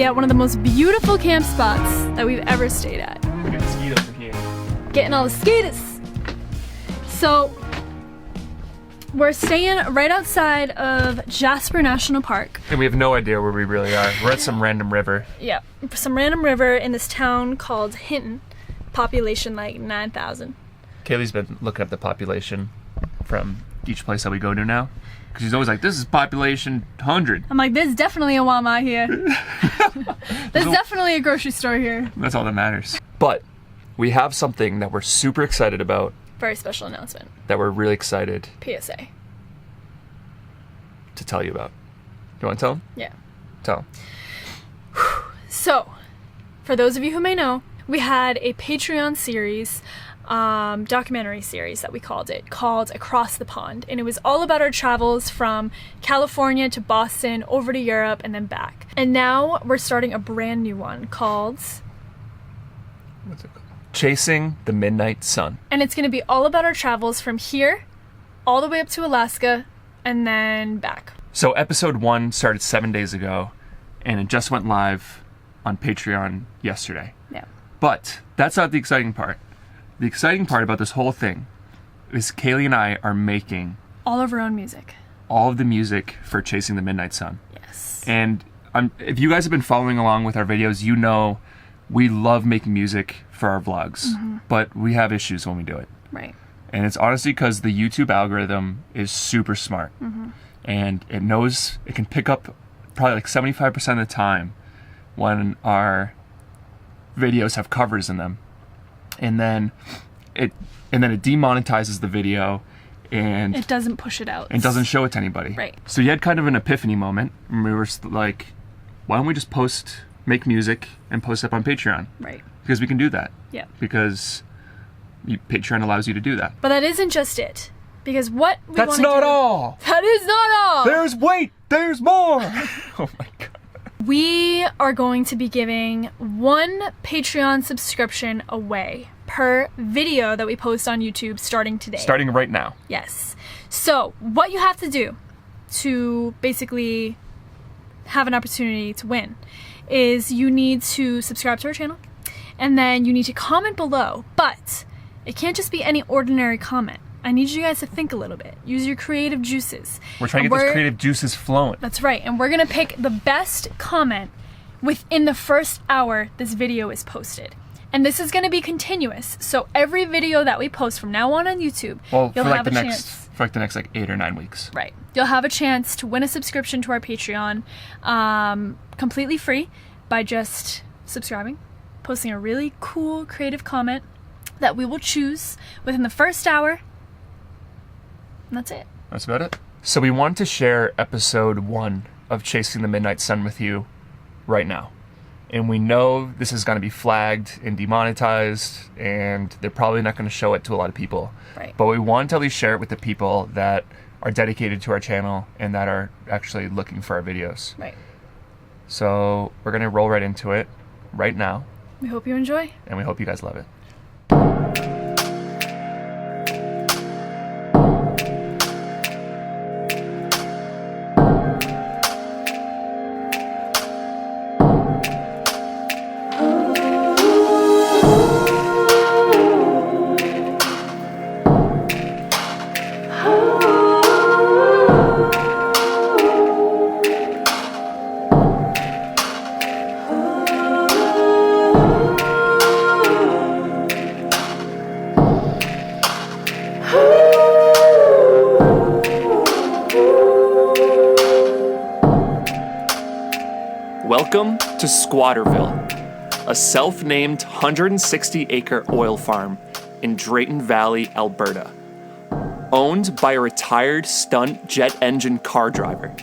be at one of the most beautiful camp spots that we've ever stayed at. Look at the mosquitoes in here. Getting all the mosquitoes. So we're staying right outside of Jasper National Park. And we have no idea where we really are. We're at some random river. Yeah, some random river in this town called Hinton. Population like 9,000. Kaylee's been looking up the population from each place that we go to now. Because she's always like, this is population 100. I'm like, there's definitely a Walmart here. There's definitely a grocery store here. That's all that matters. But we have something that we're super excited about. Very special announcement. That we're really excited PSA. to tell you about. You want to tell them? Yeah. Tell them. So, for those of you who may know, we had a Patreon series, documentary series that we called Across the Pond. And it was all about our travels from California to Boston, over to Europe, and then back. And now we're starting a brand new one called... What's it called? Chasing the Midnight Sun. And it's going to be all about our travels from here all the way up to Alaska and then back. So episode 1 started 7 days ago, and it just went live on Patreon yesterday. Yeah. But that's not the exciting part. The exciting part about this whole thing is Kaylee and I are making all of our own music. All of the music for Chasing the Midnight Sun. Yes. And if you guys have been following along with our videos, you know we love making music for our vlogs, but we have issues when we do it. Right. And it's honestly because the YouTube algorithm is super smart. And it knows, it can pick up probably like 75% of the time when our videos have covers in them. And then it demonetizes the video, and it doesn't push it out. And doesn't show it to anybody. Right. So you had kind of an epiphany moment, and we were like, why don't we just make music and post up on Patreon? Right. Because we can do that. Yeah. Because Patreon allows you to do that. But that isn't just it. Because what we That's not all. That is not all. There's more. Oh my God. We are going to be giving one Patreon subscription away per video that we post on YouTube starting today. Starting right now. Yes. So what you have to do to basically have an opportunity to win is you need to subscribe to our channel, and then you need to comment below, but it can't just be any ordinary comment. I need you guys to think a little bit. Use your creative juices. We're trying to get those creative juices flowing. That's right. And we're going to pick the best comment within the first hour this video is posted. And this is going to be continuous. So every video that we post from now on YouTube, you'll have a chance. For like the next 8 or 9 weeks. Right. You'll have a chance to win a subscription to our Patreon completely free by just subscribing, posting a really cool creative comment that we will choose within the first hour. And that's it. That's about it. So we want to share episode 1 of Chasing the Midnight Sun with you right now. And we know this is going to be flagged and demonetized, and they're probably not going to show it to a lot of people. Right. But we want to at least share it with the people that are dedicated to our channel and that are actually looking for our videos. Right. So we're going to roll right into it right now. We hope you enjoy. And we hope you guys love it. Welcome to Squatterville, a self-named 160-acre oil farm in Drayton Valley, Alberta, owned by a retired stunt jet engine car driver.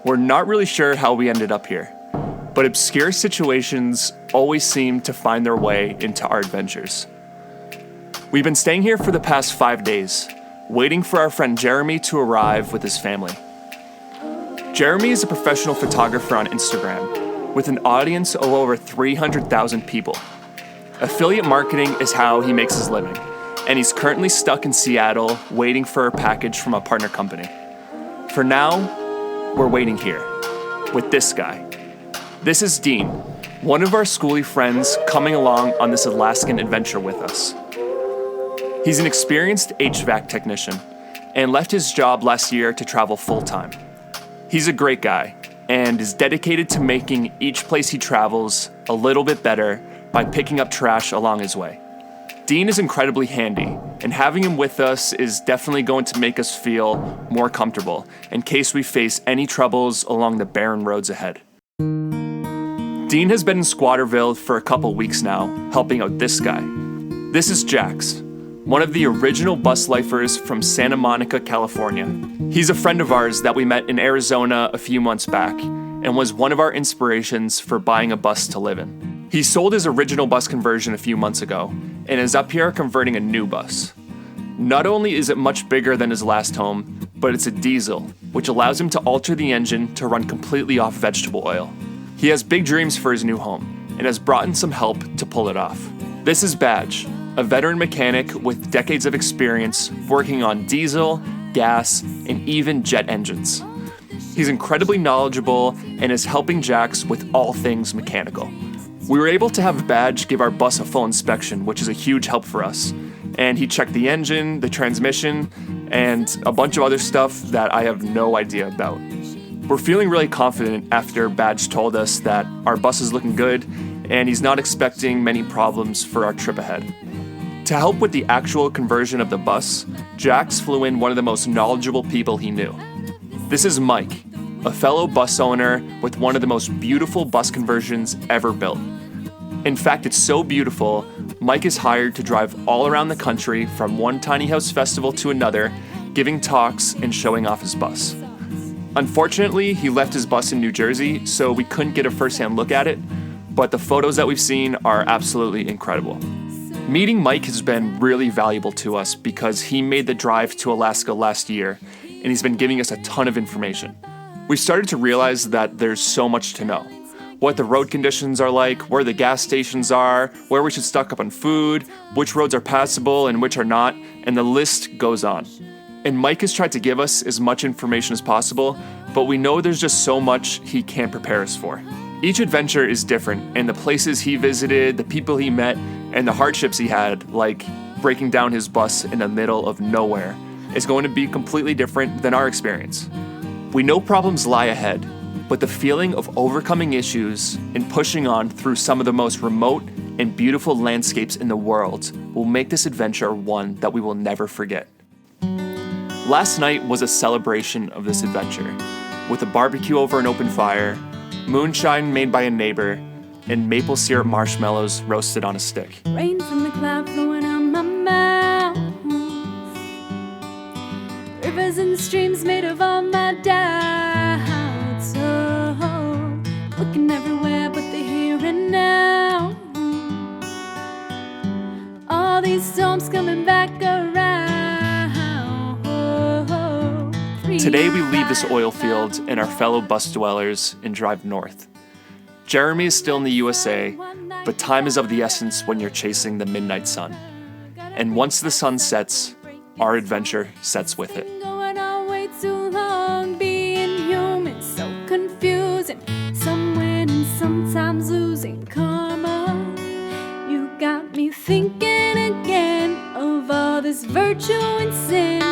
We're not really sure how we ended up here, but obscure situations always seem to find their way into our adventures. We've been staying here for the past 5 days, waiting for our friend Jeremy to arrive with his family. Jeremy is a professional photographer on Instagram with an audience of over 300,000 people. Affiliate marketing is how he makes his living, and he's currently stuck in Seattle waiting for a package from a partner company. For now, we're waiting here with this guy, This is Dean, one of our schoolie friends coming along on this Alaskan adventure with us. He's an experienced HVAC technician and left his job last year to travel full-time. He's a great guy and is dedicated to making each place he travels a little bit better by picking up trash along his way. Dean is incredibly handy, and having him with us is definitely going to make us feel more comfortable in case we face any troubles along the barren roads ahead. Dean has been in Squatterville for a couple weeks now, helping out this guy. This is Jax, one of the original bus lifers from Santa Monica, California. He's a friend of ours that we met in Arizona a few months back, and was one of our inspirations for buying a bus to live in. He sold his original bus conversion a few months ago, and is up here converting a new bus. Not only is it much bigger than his last home, but it's a diesel, which allows him to alter the engine to run completely off vegetable oil. He has big dreams for his new home, and has brought in some help to pull it off. This is Badge, a veteran mechanic with decades of experience working on diesel, gas, and even jet engines. He's incredibly knowledgeable and is helping Jax with all things mechanical. We were able to have Badge give our bus a full inspection, which is a huge help for us. And he checked the engine, the transmission, and a bunch of other stuff that I have no idea about. We're feeling really confident after Badge told us that our bus is looking good and he's not expecting many problems for our trip ahead. To help with the actual conversion of the bus, Jax flew in one of the most knowledgeable people he knew. This is Mike, a fellow bus owner with one of the most beautiful bus conversions ever built. In fact, it's so beautiful, Mike is hired to drive all around the country from one tiny house festival to another, giving talks and showing off his bus. Unfortunately, he left his bus in New Jersey, so we couldn't get a first-hand look at it, but the photos that we've seen are absolutely incredible. Meeting Mike has been really valuable to us because he made the drive to Alaska last year, and he's been giving us a ton of information. We started to realize that there's so much to know. What the road conditions are like, where the gas stations are, where we should stock up on food, which roads are passable and which are not, and the list goes on. And Mike has tried to give us as much information as possible, but we know there's just so much he can't prepare us for. Each adventure is different, and the places he visited, the people he met, and the hardships he had, like breaking down his bus in the middle of nowhere, is going to be completely different than our experience. We know problems lie ahead, but the feeling of overcoming issues and pushing on through some of the most remote and beautiful landscapes in the world will make this adventure one that we will never forget. Last night was a celebration of this adventure, with a barbecue over an open fire, moonshine made by a neighbor, and maple syrup marshmallows roasted on a stick. Rain from the cloud flowing on my mountains, rivers and streams made of all my doubts. Oh, looking everywhere but the here and now. All these storms coming back around. Today we leave this oil field and our fellow bus dwellers and drive north. Jeremy is still in the USA, but time is of the essence when you're chasing the midnight sun. And once the sun sets, our adventure sets with it. Going on way too long, being human, so confusing. Some winning, sometimes losing karma. You got me thinking again of all this virtue and sin.